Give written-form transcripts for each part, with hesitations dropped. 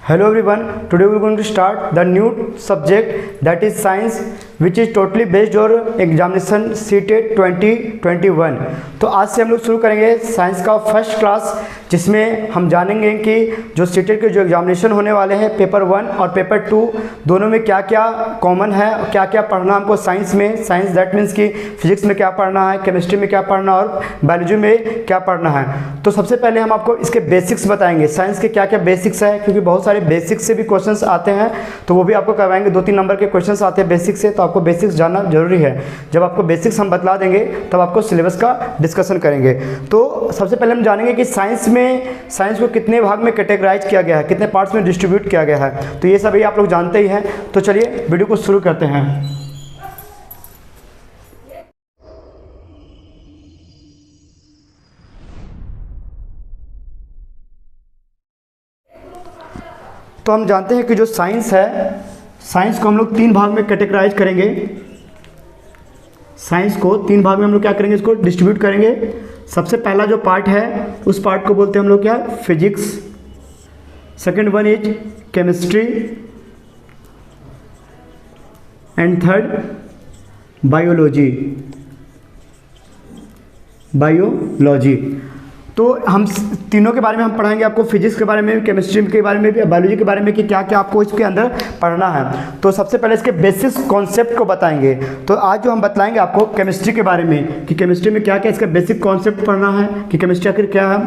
Hello everyone, today we are going to start the new subject, that is science, which is totally based on examination CTET 2021। तो आज से हम लोग शुरू करेंगे साइंस का फर्स्ट क्लास, जिसमें हम जानेंगे कि जो CTET के जो एग्जामिनेशन होने वाले हैं पेपर 1 और पेपर 2 दोनों में क्या क्या कॉमन है, क्या क्या पढ़ना हमको साइंस में। साइंस दैट मीन्स कि फिजिक्स में क्या पढ़ना है, केमिस्ट्री में क्या पढ़ना और बायोलॉजी में क्या पढ़ना है। तो सबसे पहले हम आपको इसके बेसिक्स बताएंगे, साइंस के क्या क्या बेसिक्स है, क्योंकि बहुत सारे बेसिक्स से भी क्वेश्चंस आते हैं, तो वो भी आपको करवाएंगे। 2-3 नंबर के क्वेश्चंस आते हैं बेसिक्स से, तो आपको बेसिक्स जानना जरूरी है। जब आपको बेसिक्स हम बतला देंगे तब आपको सिलेबस का डिस्कशन करेंगे। तो सबसे पहले हम जानेंगे कि साइंस को कितने भाग में कैटेगराइज किया गया है, कितने पार्ट्स में डिस्ट्रीब्यूट किया गया है। तो ये सभी आप लोग जानते ही हैं। तो चलिए वीडियो को शुरू करते हैं। तो हम जानते हैं कि जो साइंस है, साइंस को हम लोग 3 भाग में कैटेगराइज करेंगे। साइंस को 3 भाग में हम लोग क्या करेंगे, इसको डिस्ट्रीब्यूट करेंगे। सबसे पहला जो पार्ट है उस पार्ट को बोलते हैं हम लोग क्या, physics. Second one is chemistry and third biology. तो हम तीनों के बारे में हम पढ़ाएंगे आपको, फिजिक्स के बारे में भी, केमिस्ट्री के बारे में भी, बायोलॉजी के बारे में कि क्या क्या आपको इसके अंदर पढ़ना है। तो सबसे पहले इसके बेसिक्स कॉन्सेप्ट को बताएंगे। तो आज जो हम बतलाएंगे आपको केमिस्ट्री के बारे में कि केमिस्ट्री में क्या क्या इसका बेसिक कॉन्सेप्ट पढ़ना है, कि केमिस्ट्री आखिर क्या है।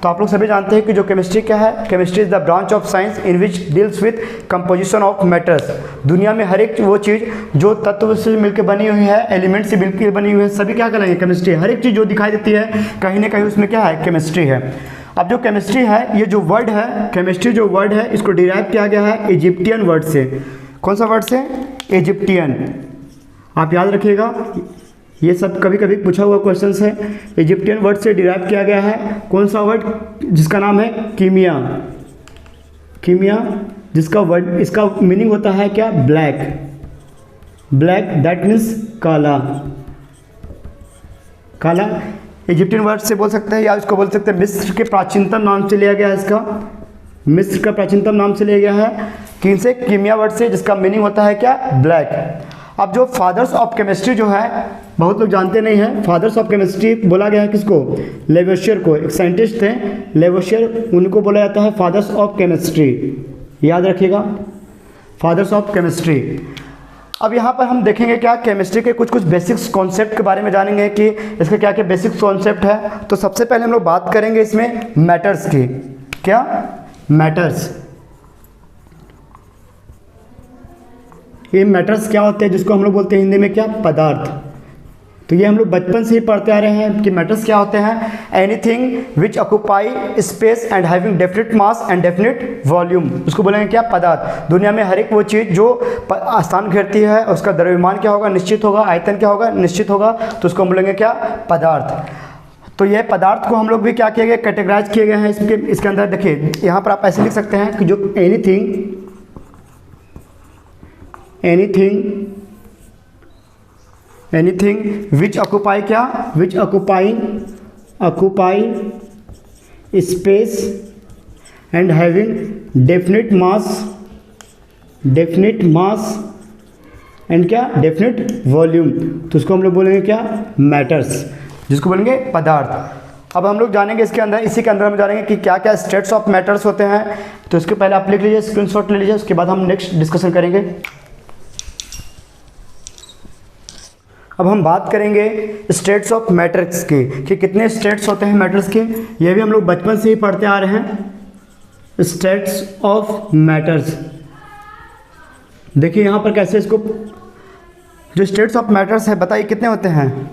तो आप लोग सभी जानते हैं कि जो केमिस्ट्री क्या है, chemistry is the branch of science in which deals with composition of matters. दुनिया में हर एक वो चीज़ जो तत्व से मिलकर बनी हुई है, एलिमेंट से मिलकर बनी हुई है, सभी क्या करेंगे, केमिस्ट्री। हर एक चीज़ जो दिखाई देती है कहीं ना कहीं उसमें क्या है, केमिस्ट्री है। अब जो केमिस्ट्री है, ये जो वर्ड है केमिस्ट्री, जो वर्ड है इसको डिराइव किया गया है इजिप्टियन वर्ड से। कौन सा वर्ड से, इजिप्टियन। आप याद रखिएगा, ये सब कभी कभी पूछा हुआ क्वेश्चन है। इजिप्टियन वर्ड से डिराइव किया गया है कौन सा वर्ड, जिसका नाम है कीमिया। जिसका वर्ड, इसका मीनिंग होता है क्या, ब्लैक दैट मीन्स काला। इजिप्टियन वर्ड से बोल सकते हैं, या इसको बोल सकते हैं मिस्र के प्राचीनतम नाम से लिया गया है। इसका मिस्र का प्राचीनतम नाम से लिया गया है किन से, कीमिया वर्ड से, जिसका मीनिंग होता है क्या, ब्लैक। अब जो फादर्स ऑफ केमिस्ट्री जो है, बहुत लोग जानते नहीं हैं, फादर्स ऑफ केमिस्ट्री बोला गया है किसको, लेवोशियर को। एक साइंटिस्ट थे लेवोशियर, उनको बोला जाता है फादर्स ऑफ केमिस्ट्री। याद रखिएगा, फादर्स ऑफ केमिस्ट्री। अब यहाँ पर हम देखेंगे क्या, केमिस्ट्री के कुछ बेसिक्स कॉन्सेप्ट के बारे में जानेंगे कि इसके क्या क्या बेसिक कॉन्सेप्ट है। तो सबसे पहले हम लोग बात करेंगे इसमें मैटर्स की। क्या, मैटर्स। ये मैटर्स क्या होते हैं, जिसको हम लोग बोलते हैं हिंदी में क्या, पदार्थ। तो ये हम लोग बचपन से ही पढ़ते आ रहे हैं कि मैटर्स क्या होते हैं, anything which occupy space and having definite mass and definite volume, उसको बोलेंगे क्या, पदार्थ। दुनिया में हर एक वो चीज़ जो स्थान घेरती है, उसका द्रव्यमान क्या होगा, निश्चित होगा, आयतन क्या होगा, निश्चित होगा, तो उसको हम बोलेंगे क्या, पदार्थ। तो ये पदार्थ को हम लोग भी क्या किए गए, कैटेगराइज किए गए हैं इसके अंदर। देखिए यहाँ पर आप ऐसे लिख सकते हैं कि जो एनीथिंग विच ऑक्यूपाई क्या, विच occupy space and having definite mass and क्या, डेफिनेट वॉल्यूम, तो उसको हम लोग बोलेंगे क्या, मैटर्स, जिसको बोलेंगे पदार्थ। अब हम लोग जानेंगे इसके अंदर, इसी के अंदर हम जानेंगे कि क्या क्या स्टेट्स ऑफ मैटर्स होते हैं। तो इसके पहले आप लिख लीजिए, स्क्रीनशॉट ले लीजिए, उसके बाद हम नेक्स्ट डिस्कशन करेंगे। अब हम बात करेंगे स्टेट्स ऑफ मैटर्स की, कि कितने स्टेट्स होते हैं मैटर्स के। ये भी हम लोग बचपन से ही पढ़ते आ रहे हैं, स्टेट्स ऑफ मैटर्स। देखिए यहाँ पर कैसे इसको, जो स्टेट्स ऑफ मैटर्स है, बताइए कितने होते हैं।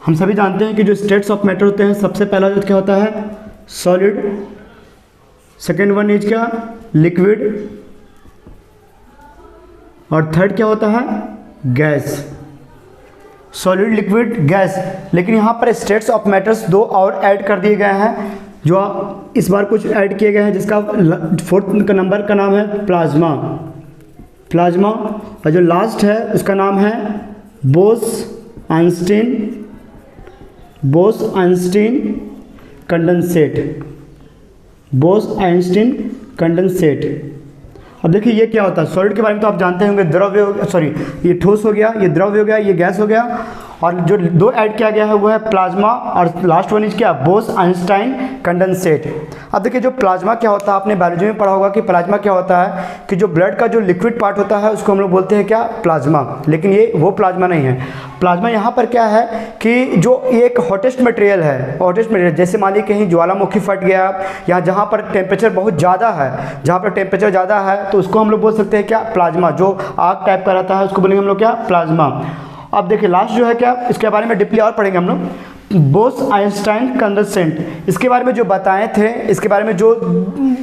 हम सभी जानते हैं कि जो स्टेट्स ऑफ मैटर होते हैं, सबसे पहला जो क्या होता है, सॉलिड। सेकेंड वन इज क्या, लिक्विड। और थर्ड क्या होता है, गैस। Solid, liquid, gas. लेकिन यहाँ पर स्टेट्स ऑफ मैटर्स 2 और ऐड कर दिए गए हैं, जो इस बार कुछ ऐड किए गए हैं, जिसका 4th नंबर का नाम है प्लाज्मा। और जो लास्ट है उसका नाम है बोस-आइंस्टीन कंडेंसेट। Bose-Einstein condensate. अब देखिए ये क्या होता है, सॉलिड के बारे में तो आप जानते होंगे, द्रव्य हो गया, सॉरी ये ठोस हो गया, ये द्रव्य हो गया, ये गैस हो गया, और जो दो ऐड किया गया है वो है प्लाज्मा, और लास्ट वन इज क्या, बोस आइंस्टाइन कंडेंसेट। अब देखिए जो प्लाज्मा क्या होता है, आपने बायोलॉजी में पढ़ा होगा कि प्लाज्मा क्या होता है कि जो ब्लड का जो लिक्विड पार्ट होता है उसको हम लोग बोलते हैं क्या, प्लाज्मा। लेकिन ये वो प्लाज्मा नहीं है। प्लाज्मा यहाँ पर क्या है कि जो एक हॉटेस्ट मटेरियल है, हॉटेस्ट मटेरियल, जैसे मान लीजिए कहीं ज्वालामुखी फट गया या जहाँ पर टेम्परेचर बहुत ज़्यादा है, जहाँ पर टेम्परेचर ज़्यादा है तो उसको हम लोग बोल सकते हैं क्या, प्लाज्मा। जो आग टाइप का रहता है उसको बोलेंगे हम लोग क्या, प्लाज्मा। अब देखिए लास्ट जो है क्या, इसके बारे में डीपली और पढ़ेंगे हम लोग, बोस आइंस्टाइन कंडेंसेट। इसके बारे में जो बताए थे, इसके बारे में जो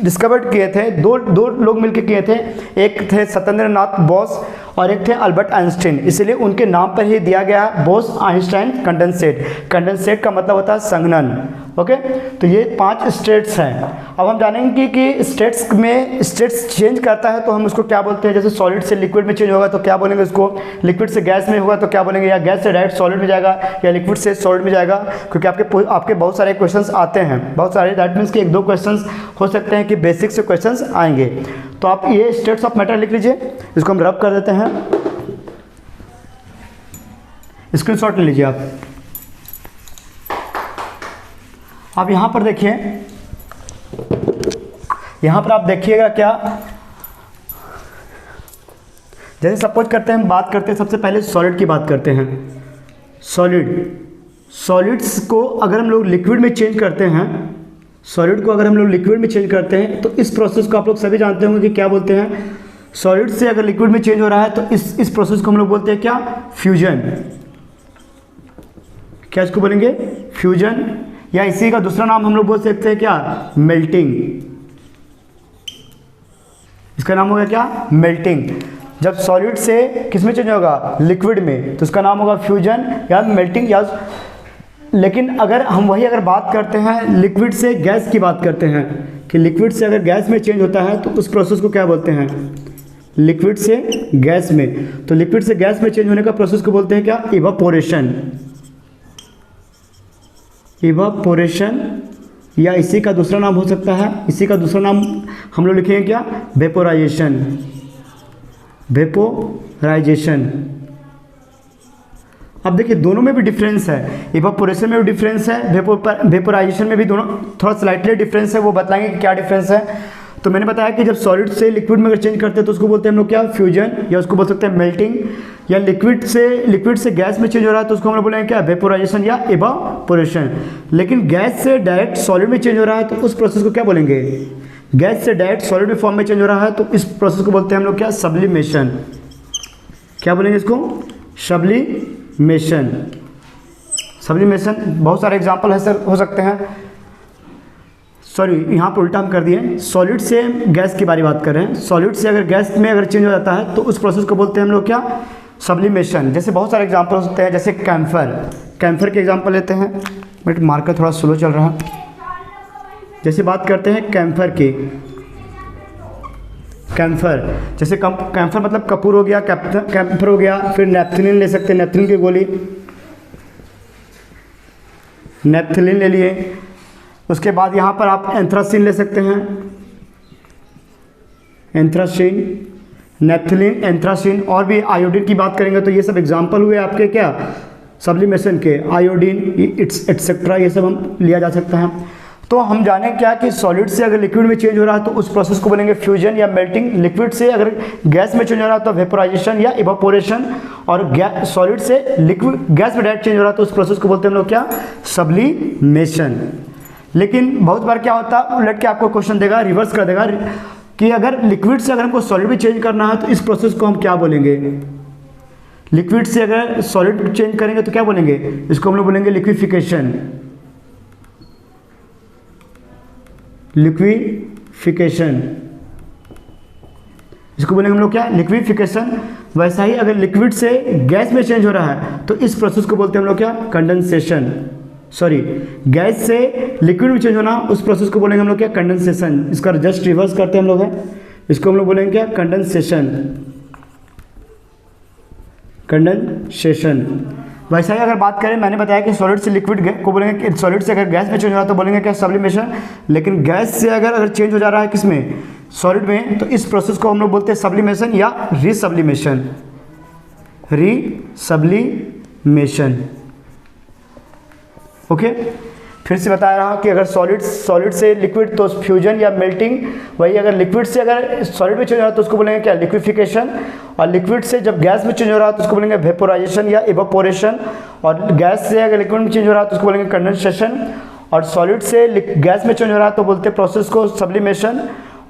डिस्कवर्ड किए थे, दो लोग मिलकर किए थे, एक थे सत्येंद्रनाथ बोस और एक थे अल्बर्ट आइंस्टाइन, इसलिए उनके नाम पर ही दिया गया बोस आइंस्टाइन कंडेंसेट। कंडेंसेट का मतलब होता है संघनन। ओके, तो ये 5 स्टेट्स हैं। अब हम जानेंगे कि स्टेट्स में स्टेट्स चेंज करता है तो हम उसको क्या बोलते हैं। जैसे सॉलिड से लिक्विड में चेंज होगा तो क्या बोलेंगे उसको, लिक्विड से गैस में होगा तो क्या बोलेंगे, या गैस से डायरेक्ट सॉलिड में जाएगा या लिक्विड से सॉलिड में जाएगा, क्योंकि आपके बहुत सारे क्वेश्चंस आते हैं, बहुत सारे, दैट मीन्स कि 1-2 क्वेश्चंस हो सकते हैं कि बेसिक से क्वेश्चंस आएंगे। तो आप ये स्टेट्स ऑफ मैटर लिख लीजिए, इसको हम रब कर देते हैं, स्क्रीनशॉट ले लीजिए आप। अब यहाँ पर देखिए, यहाँ पर आप देखिएगा क्या, जैसे सपोज करते हैं हम बात करते हैं, सबसे पहले सॉलिड की बात करते हैं। सॉलिड्स को अगर हम लोग लिक्विड में चेंज करते हैं, सॉलिड को अगर हम लोग लिक्विड में चेंज करते हैं तो इस प्रोसेस को आप लोग सभी जानते होंगे कि क्या बोलते हैं। सॉलिड से अगर लिक्विड में चेंज हो रहा है तो इस प्रोसेस को हम लोग बोलते हैं क्या, फ्यूजन। क्या इसको बोलेंगे, फ्यूजन, या इसी का दूसरा नाम हम लोग बोल सकते हैं क्या, मेल्टिंग। इसका नाम होगा क्या, मेल्टिंग। जब सॉलिड से किस में चेंज होगा, लिक्विड में, तो इसका नाम होगा फ्यूजन या मेल्टिंग या। लेकिन अगर हम वही अगर बात करते हैं लिक्विड से गैस की बात करते हैं कि लिक्विड से अगर गैस में चेंज होता है तो उस प्रोसेस को क्या बोलते हैं, लिक्विड से गैस में। तो लिक्विड से गैस में चेंज होने का प्रोसेस को बोलते हैं क्या, इवापोरेशन। इवापोरेशन, या इसी का दूसरा नाम हो सकता है, इसी का दूसरा नाम हम लोग लिखेंगे क्या, वेपोराइजेशन। वेपोराइजेशन। अब देखिए दोनों में भी डिफरेंस है, इवापोरेशन में भी डिफरेंस है, वेपोराइजेशन में भी दोनों थोड़ा स्लाइटली डिफरेंस है, वो बताएंगे कि क्या डिफरेंस है। तो मैंने बताया कि जब सॉलिड से लिक्विड में अगर चेंज करते हैं तो उसको बोलते हैं हम लोग क्या, फ्यूजन, या उसको बोल सकते हैं मेल्टिंग। या लिक्विड से गैस में चेंज हो रहा है तो उसको हम लोग बोलेंगे क्या, वेपोराइजेशन या इवापोरेशन। लेकिन गैस से डायरेक्ट सॉलिड में चेंज हो रहा है तो उस प्रोसेस को क्या बोलेंगे, गैस से डायरेक्ट सॉलिड में फॉर्म में चेंज हो रहा है तो इस प्रोसेस को बोलते हैं हम लोग क्या, सब्लिमेशन। क्या बोलेंगे इसको, सब्लिमेशन। सब्लिमेशन बहुत सारे एग्जाम्पल है सर, हो सकते हैं। सॉरी यहाँ पर उल्टा हम कर दिए, सॉलिड से गैस की बात कर रहे हैं। सॉलिड से अगर गैस में अगर चेंज हो जाता है तो उस प्रोसेस को बोलते हैं हम लोग क्या, सब्लिमेशन। जैसे बहुत सारे एग्जाम्पल हो सकते हैं, जैसे कैम्फर के एग्जाम्पल लेते हैं। बट मार्कर थोड़ा स्लो चल रहा है। जैसे बात करते हैं कैम्फर की, जैसे कैम्फर मतलब कपूर हो गया, कैम्फर हो गया। फिर नेप्थलीन ले सकते हैं, नेप्थलीन की गोली, नेप्थलीन ले लिए। उसके बाद यहाँ पर आप एंथ्रासिन ले सकते हैं, एंथ्रासिन, नेप्थलीन, एंथ्रासिन। और भी आयोडीन की बात करेंगे तो ये सब एग्जाम्पल हुए आपके क्या, सब्लिमेशन के। आयोडीन एटसेट्रा ये सब हम लिया जा सकता है। तो हम जाने क्या कि सॉलिड से अगर लिक्विड में चेंज हो रहा है तो उस प्रोसेस को बोलेंगे फ्यूजन या मेल्टिंग। लिक्विड से अगर गैस में चेंज हो रहा है तो वेपोराइजेशन या इवापोरेशन। और सॉलिड से लिक्विड गैस में डायरेक्ट चेंज हो रहा है तो उस प्रोसेस को बोलते हैं हम लोग क्या, सब्लिमेशन। लेकिन बहुत बार क्या होता है, उलट के आपको क्वेश्चन देगा, रिवर्स कर देगा कि अगर लिक्विड से अगर हमको सॉलिड में चेंज करना है तो इस प्रोसेस को हम क्या बोलेंगे, लिक्विड से अगर सॉलिड चेंज करेंगे तो क्या बोलेंगे, इसको हम लोग बोलेंगे लिक्विफिकेशन। लिक्विफिकेशन, इसको बोलेंगे हम लोग क्या, लिक्विफिकेशन। वैसा ही अगर लिक्विड से गैस में चेंज हो रहा है तो इस प्रोसेस को बोलते हैं हम लोग क्या, कंडेंसेशन। सॉरी, गैस से लिक्विड में चेंज होना, उस प्रोसेस को बोलेंगे हम लोग क्या, कंडेंसेशन। इसका जस्ट रिवर्स करते हैं हम लोग है, इसको हम लोग बोलेंगे क्या, कंडेंसेशन। कंडेंसेशन। वैसा ही अगर बात करें, मैंने बताया कि सॉलिड से लिक्विड को बोलेंगे कि सॉलिड से अगर गैस में चेंज हो रहा है तो बोलेंगे क्या, सब्लिमेशन। लेकिन गैस से अगर चेंज हो जा रहा है किसमें, सॉलिड में, तो इस प्रोसेस को हम लोग बोलते हैं सब्लिमेशन या रीसब्लिमेशन। रीसब्लिमेशन, ओके। फिर से बता रहा हूँ कि अगर सॉलिड से लिक्विड तो फ्यूजन या मेल्टिंग, वही अगर लिक्विड से अगर सॉलिड में चेंज हो रहा है तो उसको बोलेंगे क्या, लिक्विफिकेशन। और लिक्विड से जब गैस में चेंज हो रहा है तो उसको बोलेंगे वेपोराइजेशन या इवापोरेशन। और गैस से अगर लिक्विड में चेंज हो रहा है तो उसको बोलेंगे कंडेंसेशन। और सॉलिड से गैस में चेंज हो रहा है तो बोलते हैं प्रोसेस को सब्लिमेशन।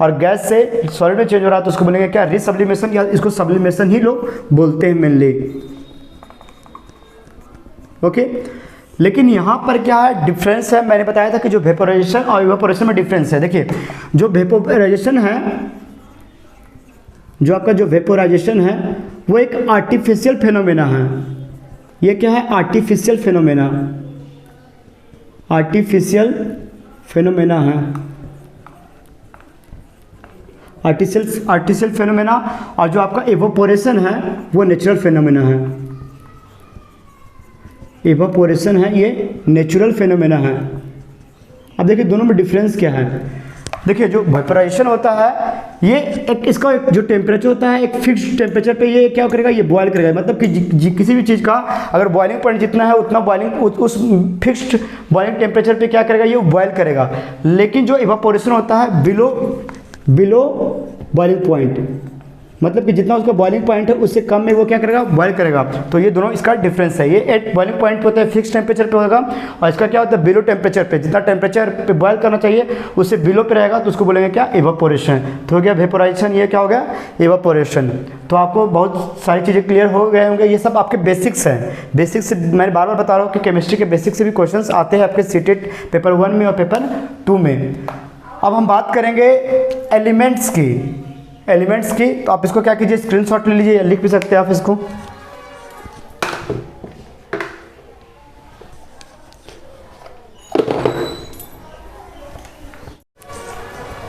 और गैस से सॉलिड में चेंज हो रहा है तो उसको बोलेंगे क्या, रीसब्लिमेशन, या इसको सब्लिमेशन ही लोग बोलते हैं मेनली, ओके। लेकिन यहाँ पर क्या है, डिफरेंस है। मैंने बताया था कि जो वेपोराइजेशन और इवापोरेशन में डिफरेंस है। देखिए जो वेपोराइजेशन है, जो आपका जो वेपोराइजेशन है वो एक आर्टिफिशियल फिनोमेना है। ये क्या है, आर्टिफिशियल फिनोमेना, आर्टिफिशियल फिनोमेना है, आर्टिफिशियल फिनोमेना। और जो आपका इवापोरेशन है वो नेचुरल फिनोमेना है। इवापोरेशन है ये नेचुरल फिनोमेना है। अब देखिए दोनों में डिफरेंस क्या है। देखिए जो वेपोराइजेशन होता है ये एक इसका एक जो टेम्परेचर होता है एक फिक्स्ड टेम्परेचर पे ये क्या करेगा, ये बॉयल करेगा। मतलब कि किसी भी चीज़ का अगर बॉइलिंग पॉइंट जितना है उतना बॉइलिंग उस फिक्स्ड बॉइलिंग टेम्परेचर पे क्या करेगा, ये बॉयल करेगा। लेकिन जो इवापोरेशन होता है बिलो बॉइलिंग पॉइंट, मतलब कि जितना उसका बॉइलिंग पॉइंट है उससे कम में वो क्या करेगा, बॉयल करेगा। तो ये दोनों इसका डिफरेंस है। ये एक बॉइलिंग पॉइंट पे होता है फिक्स टेम्परेचर पे होगा, और इसका क्या होता है बिलो टेम्परेचर पे, जितना टेम्परेचर पे बॉयल करना चाहिए उससे बिलो पे रहेगा तो उसको बोलेंगे क्या, इवापोरेशन। तो हो गया वेपोराइजेशन, ये क्या हो गया, इवापोरेशन। तो आपको बहुत सारी चीज़ें क्लियर हो गए होंगे। ये सब आपके बेसिक्स हैं। बेसिक्स मैं बार बार बता रहा हूँ कि केमिस्ट्री के बेसिक्स से भी क्वेश्चन आते हैं आपके सीटेट पेपर 1 में और पेपर 2 में। अब हम बात करेंगे एलिमेंट्स की, तो आप इसको क्या कीजिए, स्क्रीनशॉट ले लीजिए, लिख भी सकते हैं आप इसको।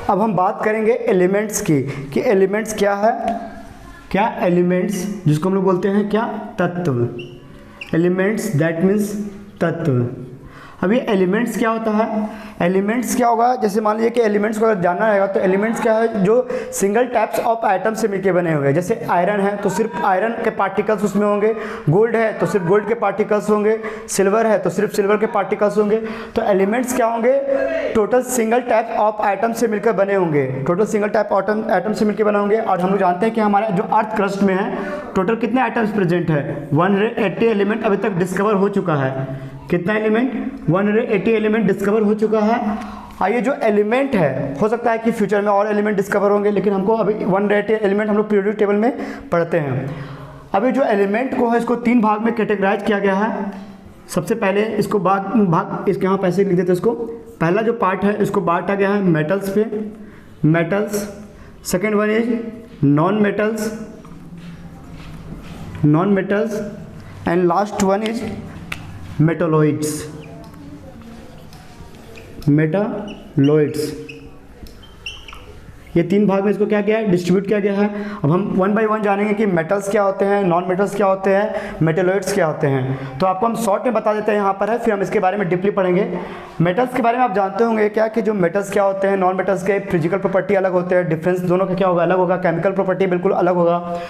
अब हम बात करेंगे एलिमेंट्स की कि एलिमेंट्स क्या है, क्या एलिमेंट्स जिसको हम लोग बोलते हैं क्या, तत्व। एलिमेंट्स दैट मीन्स तत्व। अब ये एलिमेंट्स क्या होता है, एलिमेंट्स क्या होगा, जैसे मान लीजिए कि एलिमेंट्स को अगर जानना रहेगा तो एलिमेंट्स क्या है, जो सिंगल टाइप्स ऑफ आइटम से मिलकर बने हुए हैं। जैसे आयरन है तो सिर्फ आयरन के पार्टिकल्स उसमें होंगे, गोल्ड है तो सिर्फ गोल्ड के पार्टिकल्स होंगे, सिल्वर है तो सिर्फ सिल्वर के पार्टिकल्स होंगे। तो एलिमेंट्स क्या होंगे, total single type of item से मिलकर बने होंगे, टोटल सिंगल टाइप आइटम से मिलकर बने होंगे। और हम लोग जानते हैं कि हमारे जो अर्थ क्रस्ट में है टोटल कितने आइटम्स प्रेजेंट है, 180 एलिमेंट अभी तक डिस्कवर हो चुका है। कितना एलिमेंट, 180 एलिमेंट डिस्कवर हो चुका है। ये जो एलिमेंट है हो सकता है कि फ्यूचर में और एलिमेंट डिस्कवर होंगे, लेकिन हमको अभी 180 एलिमेंट हम लोग पीरियोडिक टेबल में पढ़ते हैं। अभी जो एलिमेंट को है इसको 3 भाग में कैटेगराइज किया गया है। सबसे पहले इसको भाग इसके यहाँ पैसे लिख देते हैं इसको। पहला जो पार्ट है इसको बांटा गया है मेटल्स पे, metals. Second one is non metals and last one is metalloids. ये 3 भाग में इसको क्या किया है, डिस्ट्रीब्यूट किया गया है। अब हम 1 बाय 1 जानेंगे कि मेटल्स क्या होते हैं, नॉन मेटल्स क्या होते हैं, मेटालॉइड्स क्या होते हैं। तो आपको हम शॉर्ट में बता देते हैं यहाँ पर है, फिर हम इसके बारे में डीपली पढ़ेंगे। मेटल्स के बारे में आप जानते होंगे क्या कि जो मेटल्स क्या होते हैं, नॉन मेटल्स के फिजिकल प्रॉपर्टी अलग होते हैं, डिफरेंस दोनों का क्या होगा, अलग होगा, केमिकल प्रॉपर्टी बिल्कुल अलग होगा।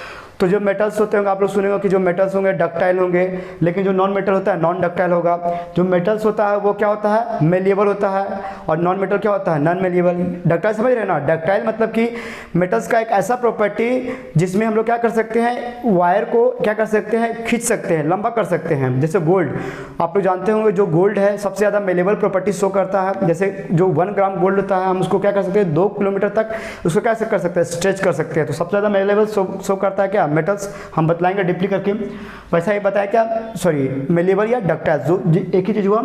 तो जो मेटल्स होते होंगे आप लोग सुनेंगे कि जो मेटल्स होंगे डक्टाइल होंगे, लेकिन जो नॉन मेटल होता है नॉन डक्टाइल होगा। जो मेटल्स होता है वो क्या होता है, मेलिएबल होता है, और नॉन मेटल क्या होता है, नॉन मेलिएबल। डक्टाइल समझ रहे हैं ना, डक्टाइल मतलब कि मेटल्स का एक ऐसा प्रॉपर्टी जिसमें हम लोग क्या कर सकते हैं, वायर को क्या कर सकते हैं, खींच सकते हैं, लंबा कर सकते हैं। जैसे गोल्ड, आप लोग जानते होंगे जो गोल्ड है सबसे ज़्यादा मेलिएबल प्रॉपर्टी शो करता है। जैसे जो 1 ग्राम गोल्ड होता है हम उसको क्या कर सकते हैं, 2 किलोमीटर तक उसको क्या कर सकते हैं, स्ट्रेच कर सकते हैं। तो सबसे ज़्यादा मेलिएबल शो करता है क्या, मेटल्स। हम बतलाएंगे डिपली करके। वैसा ही बताया क्या, सॉरी मेलिएबल या डक्टाइल, जो एक ही चीज़ हुआ,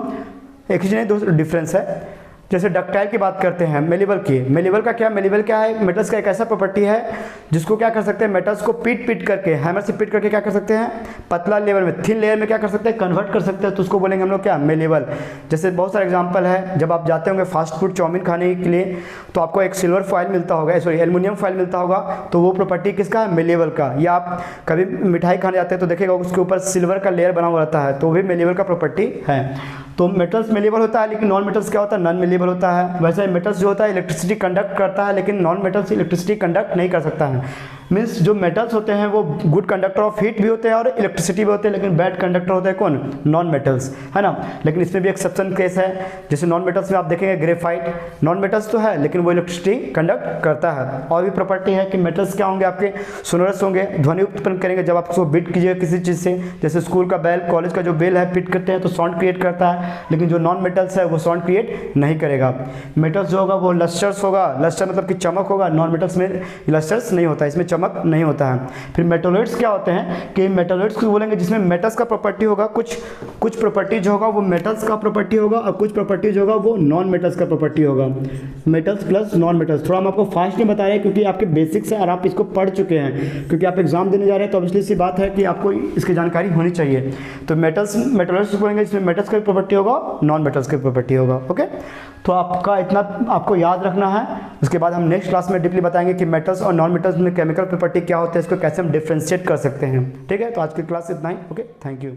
एक ही चीज़ नहीं, 2 डिफरेंस है। जैसे डक्टाइल की बात करते हैं, मेलिएबल की, मेलिएबल का क्या, मेलिएबल क्या है, मेटल्स का एक ऐसा प्रॉपर्टी है जिसको क्या कर सकते हैं, मेटल्स को पीट करके, हैमर से पीट करके क्या कर सकते हैं, पतला लेवल में, थिन लेयर में क्या कर सकते हैं, कन्वर्ट कर सकते हैं। तो उसको बोलेंगे हम लोग क्या, मेलिएबल। जैसे बहुत सारे एग्जांपल है, जब आप जाते होंगे फास्ट फूड चाउमीन खाने के लिए तो आपको एक सिल्वर फॉइल मिलता होगा, सॉरी एल्युमिनियम फॉइल मिलता होगा, तो वो प्रॉपर्टी किसका है, मेलिएबल का। या आप कभी मिठाई खाने जाते हैं तो देखेगा उसके ऊपर सिल्वर का लेयर बना हुआ रहता है, तो वो भी मेलिएबल का प्रॉपर्टी है। तो मेटल्स मेलेबल होता है, लेकिन नॉन मेटल्स क्या होता है, नॉन मेलेबल होता है। वैसे मेटल्स जो होता है इलेक्ट्रिसिटी कंडक्ट करता है, लेकिन नॉन मेटल्स इलेक्ट्रिसिटी कंडक्ट नहीं कर सकता है। मीन्स जो मेटल्स होते हैं वो गुड कंडक्टर ऑफ हीट भी होते हैं और इलेक्ट्रिसिटी भी होते हैं, लेकिन बैड कंडक्टर होते हैं कौन, नॉन मेटल्स, है ना। लेकिन इसमें भी एक्सेप्शन केस है, जैसे नॉन मेटल्स में आप देखेंगे ग्रेफाइट, नॉन मेटल्स तो है लेकिन वो इलेक्ट्रिसिटी कंडक्ट करता है। और भी प्रॉपर्टी है कि मेटल्स क्या होंगे, आपके सोनोरस होंगे, ध्वनि उत्पन्न करेंगे जब आप उसको बीट कीजिएगा किसी चीज़ से, जैसे स्कूल का बेल, कॉलेज का जो बेल है बीट करते हैं तो साउंड क्रिएट करता है, लेकिन जो नॉन मेटल्स है वो साउंड क्रिएट नहीं करेगा। मेटल्स जो होगा वो लस्टर्स होगा, लस्टर मतलब कि चमक होगा, नॉन मेटल्स में लस्टर्स नहीं होता है, इसमें चमक नहीं होता है। फिर मेटोलाइट्स क्या होते हैं कि मेटोलाइट्स को बोलेंगे जिसमें मेटल्स का प्रॉपर्टी होगा, कुछ प्रॉपर्टी जो होगा वो मेटल्स का प्रॉपर्टी होगा और कुछ प्रॉपर्टी जो होगा वो नॉन मेटल्स का प्रॉपर्टी होगा। मेटल्स प्लस नॉन मेटल्स, थोड़ा हम आपको फास्ट नहीं बता रहे हैं क्योंकि आपके बेसिक्स है और आप इसको पढ़ चुके हैं, क्योंकि आप एग्जाम देने जा रहे हैं तो ऑब्वियसली सी बात है कि आपको इसकी जानकारी होनी चाहिए। तो मेटोलाइट्स बोलेंगे जिसमें मेटल्स का प्रॉपर्टी होगा, नॉन मेटल्स की प्रॉपर्टी होगा। ओके, तो आपका इतना आपको याद रखना है। उसके बाद हम नेक्स्ट क्लास में डीपली बताएंगे कि मेटल्स और नॉन मेटल्स में केमिकल प्रॉपर्टी क्या होते हैं, इसको कैसे हम डिफ्रेंशिएट कर सकते हैं। ठीक है, तो आज की क्लास इतना ही। Okay, thank you.